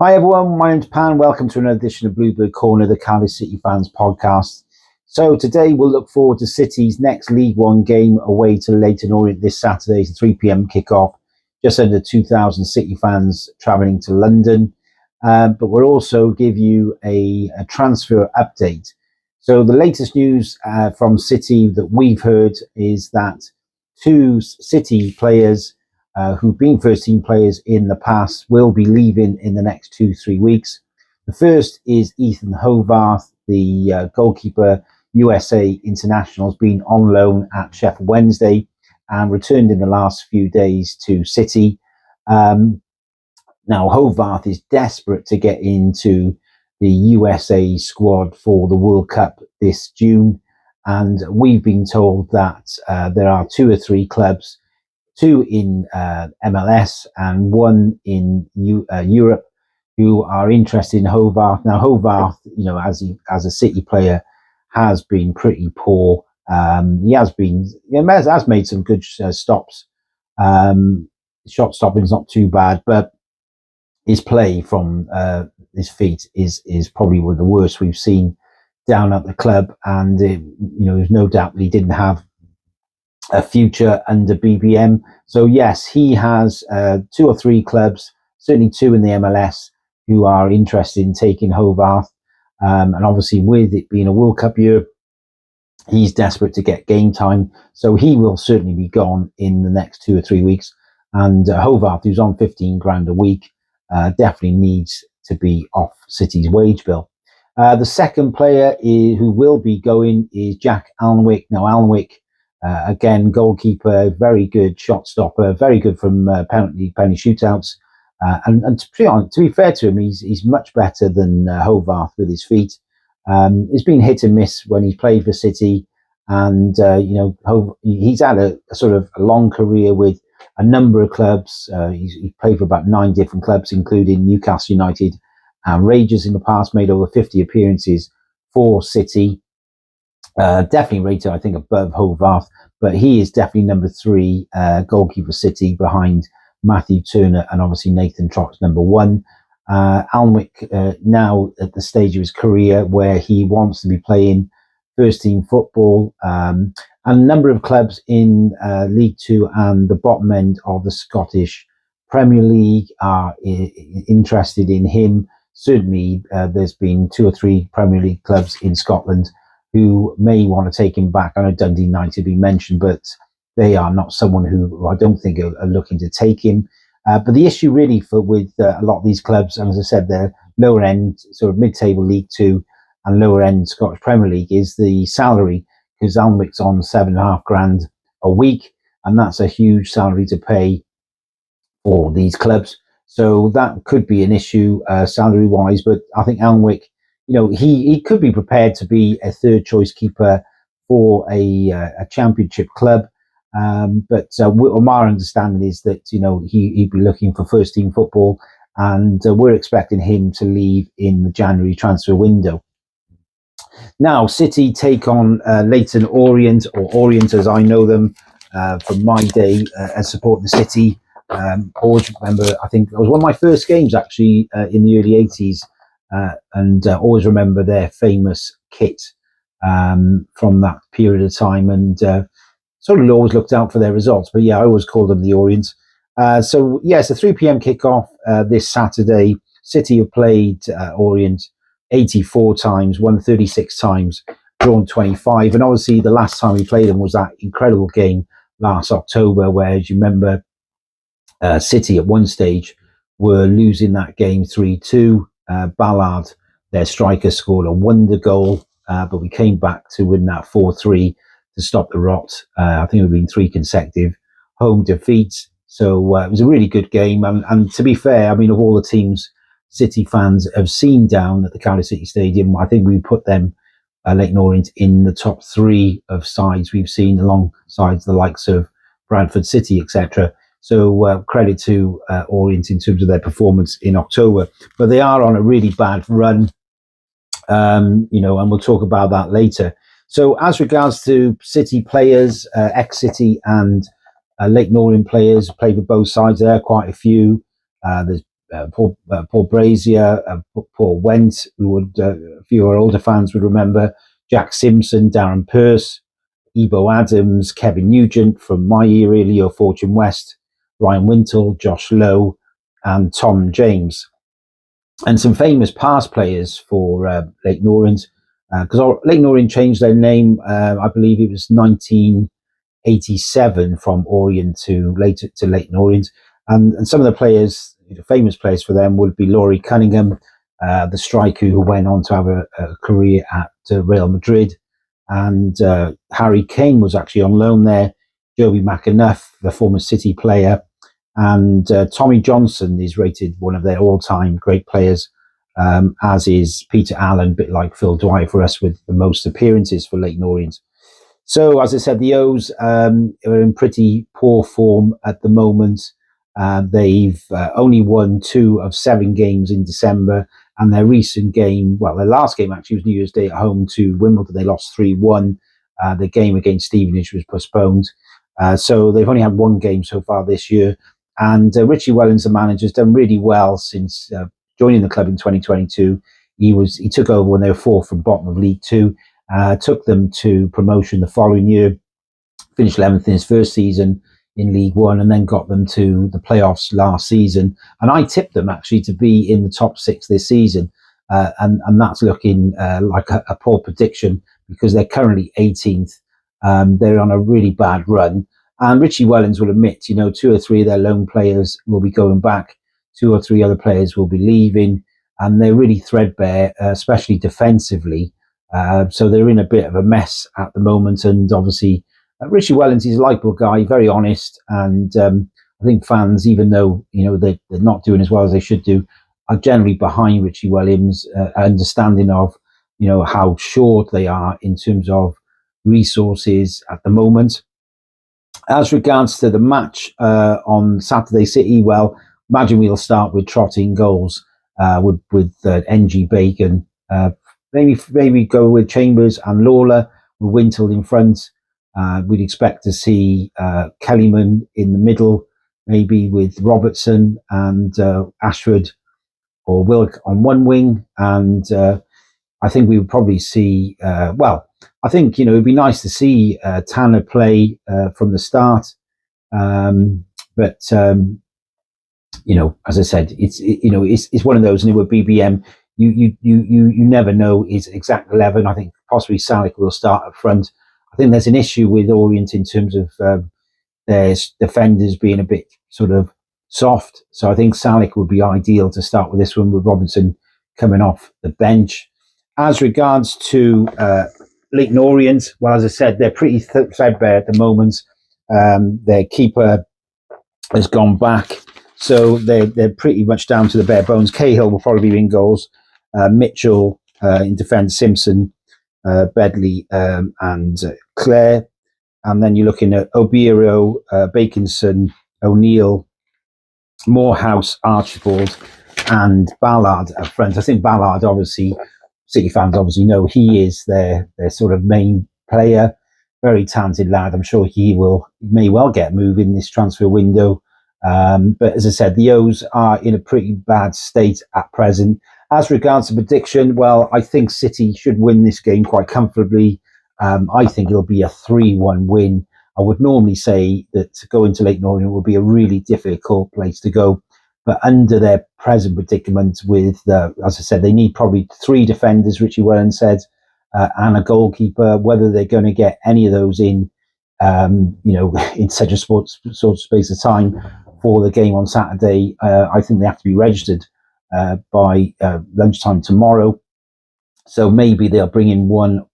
Hi everyone, my name's Pan. Welcome to another edition of Bluebird Corner, the Cardiff City Fans podcast. So today we'll look forward to City's next League One game away to Leyton Orient this Saturday. It's a 3 p.m. kickoff. Just under 2,000 City fans travelling to London. But we'll also give you a transfer update. So the latest news from City that we've heard is that two City players who've been first team players in the past will be leaving in the next 2-3 weeks. The first is Ethan Hovarth, the goalkeeper, USA international, has been on loan at Sheffield Wednesday and returned in the last few days to City. Now, Hovarth is desperate to get into the USA squad for the World Cup this June. And we've been told that there are 2 or 3 clubs, 2 in MLS and 1 in Europe, who are interested in Hovarth. Now, Hovarth, as a City player, has been pretty poor. He has made some good stops. Shot stopping is not too bad, but his play from his feet is probably one of the worst we've seen down at the club. And there's no doubt that he didn't have a future under BBM. So yes, he has 2 or 3 clubs, certainly 2 in the MLS, who are interested in taking Hovarth. And obviously with it being a World Cup year, he's desperate to get game time. So he will certainly be gone in the next 2 or 3 weeks. And Hovarth, who's on 15 grand a week, definitely needs to be off City's wage bill. The second player who will be going is Jack Alnwick. Now, Alnwick, again, goalkeeper, very good shot stopper, very good from penalty shootouts. And to be fair to him, he's much better than Hovarth with his feet. It's been hit and miss when he's played for City. And, he's had a sort of a long career with a number of clubs. He's played for about 9 different clubs, including Newcastle United and Rangers in the past, made over 50 appearances for City. Definitely rated, I think, above Hovarth, but he is definitely number 3 goalkeeper City behind Matthew Turner and obviously Nathan Trott's number 1. Alnwick now at the stage of his career where he wants to be playing first team football, and a number of clubs in League 2 and the bottom end of the Scottish Premier League are interested in him. Certainly there's been 2 or 3 Premier League clubs in Scotland who may want to take him back. I know Dundee United be mentioned, but they are not someone who I don't think are looking to take him. But the issue really with a lot of these clubs, and as I said, they're lower end, sort of mid-table League 2 and lower end Scottish Premier League, is the salary, because Alnwick's on 7.5 grand a week, and that's a huge salary to pay for these clubs. So that could be an issue salary-wise, but I think Alnwick, he could be prepared to be a third choice keeper for a championship club. But my understanding is that, he'd be looking for first team football, and we're expecting him to leave in the January transfer window. Now, City take on Leyton Orient, or Orient as I know them from my day as supporting the City. Always remember, I think it was one of my first games actually in the early 80s, and always remember their famous kit from that period of time, and sort of always looked out for their results. But yeah, I always called them the Orient. So yeah, it's a 3 p.m. kickoff this Saturday. City have played Orient 84 times, won 36 times, drawn 25. And obviously the last time we played them was that incredible game last October, where, as you remember, City at one stage were losing that game 3-2. Ballard, their striker, scored a wonder goal, but we came back to win that 4-3 to stop the rot. I think it had been 3 consecutive home defeats. So it was a really good game. And to be fair, I mean, of all the teams City fans have seen down at the Cardiff City Stadium, I think we put them, Leyton Orient, in the top 3 of sides we've seen, alongside the likes of Bradford City, etc. So credit to Orient in terms of their performance in October. But they are on a really bad run, and we'll talk about that later. So as regards to City players, ex-City and Leyton Orient players, play for both sides, there are quite a few. There's Paul Brazier, Paul Went, who would a few of our older fans would remember, Jack Simpson, Darren Pearce, Ebo Adams, Kevin Nugent from my era, Leo Fortune West, Ryan Wintle, Josh Lowe, and Tom James. And some famous past players for Leyton Orient, because Leyton Orient changed their name, I believe it was 1987 from Orient to Leyton Orient. And some of the players, famous players for them, would be Laurie Cunningham, the striker who went on to have a career at Real Madrid. And Harry Kane was actually on loan there. Joby McAnuff, the former City player. And Tommy Johnson is rated one of their all-time great players, as is Peter Allen, a bit like Phil Dwyer for us, with the most appearances for Leyton Orient. So, as I said, the O's are in pretty poor form at the moment. They've only won 2 of 7 games in December, and their recent game, well, their last game actually was New Year's Day at home to Wimbledon. They lost 3-1. The game against Stevenage was postponed. So they've only had 1 game so far this year. And Richie Wellens, the manager, has done really well since joining the club in 2022. He took over when they were 4th from bottom of League Two, took them to promotion the following year, finished 11th in his first season in League One, and then got them to the playoffs last season. And I tipped them actually to be in the top 6 this season, and that's looking like a poor prediction because they're currently 18th. They're on a really bad run. And Richie Wellens will admit, 2 or 3 of their lone players will be going back, 2 or 3 other players will be leaving, and they're really threadbare, especially defensively. So they're in a bit of a mess at the moment. And obviously, Richie Wellens is a likeable guy, very honest, and I think fans, even though they're not doing as well as they should do, are generally behind Richie Wellens, understanding of how short they are in terms of resources at the moment. As regards to the match on Saturday City, well, imagine we'll start with trotting goals with NG Bacon. Maybe go with Chambers and Lawler with Wintle in front. We'd expect to see Kellyman in the middle, maybe with Robertson and Ashford or Wilk on one wing. And I think we would probably see, I think, it'd be nice to see Tanner play from the start. But as I said, it's one of those, and it with BBM, you never know his exact 11. I think possibly Salick will start up front. I think there's an issue with Orient in terms of their defenders being a bit sort of soft. So I think Salick would be ideal to start with this one, with Robinson coming off the bench. As regards to Leyton Orient, well, as I said, they're pretty threadbare at the moment. Their keeper has gone back, so they're pretty much down to the bare bones. Cahill will probably be in goals. Mitchell in defence, Simpson, Bedley, and Clare. And then you're looking at Obiero, Bakinson, O'Neill, Morehouse, Archibald, and Ballard up front. I think Ballard, obviously, City fans obviously know he is their sort of main player. Very talented lad. I'm sure he may well get moved in this transfer window. But as I said, the O's are in a pretty bad state at present. As regards to prediction, well, I think City should win this game quite comfortably. I think it'll be a 3-1 win. I would normally say that to go into Leyton Orient would be a really difficult place to go. But under their present predicament with, as I said, they need probably 3 defenders, Richie Wellens said, and a goalkeeper. Whether they're going to get any of those in such a sort of space of time for the game on Saturday, I think they have to be registered by lunchtime tomorrow. So maybe they'll bring in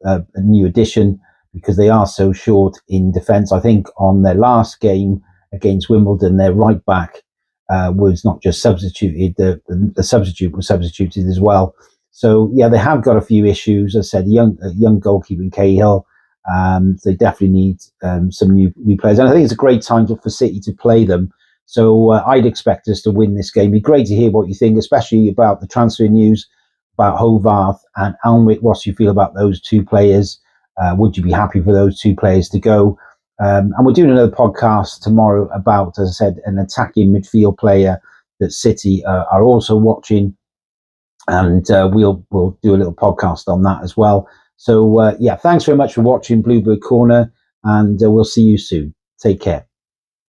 a new addition because they are so short in defence. I think on their last game against Wimbledon, their right back was not just substituted, the substitute was substituted as well. So, yeah, they have got a few issues. As I said, young goalkeeper in Cahill. They definitely need some new players. And I think it's a great time for City to play them. So I'd expect us to win this game. It'd be great to hear what you think, especially about the transfer news about Hovarth and Alnwick. What do you feel about those 2 players? Would you be happy for those 2 players to go? And we're doing another podcast tomorrow about, as I said, an attacking midfield player that City are also watching, and we'll do a little podcast on that as well. So yeah, thanks very much for watching Bluebird Corner, and we'll see you soon. Take care.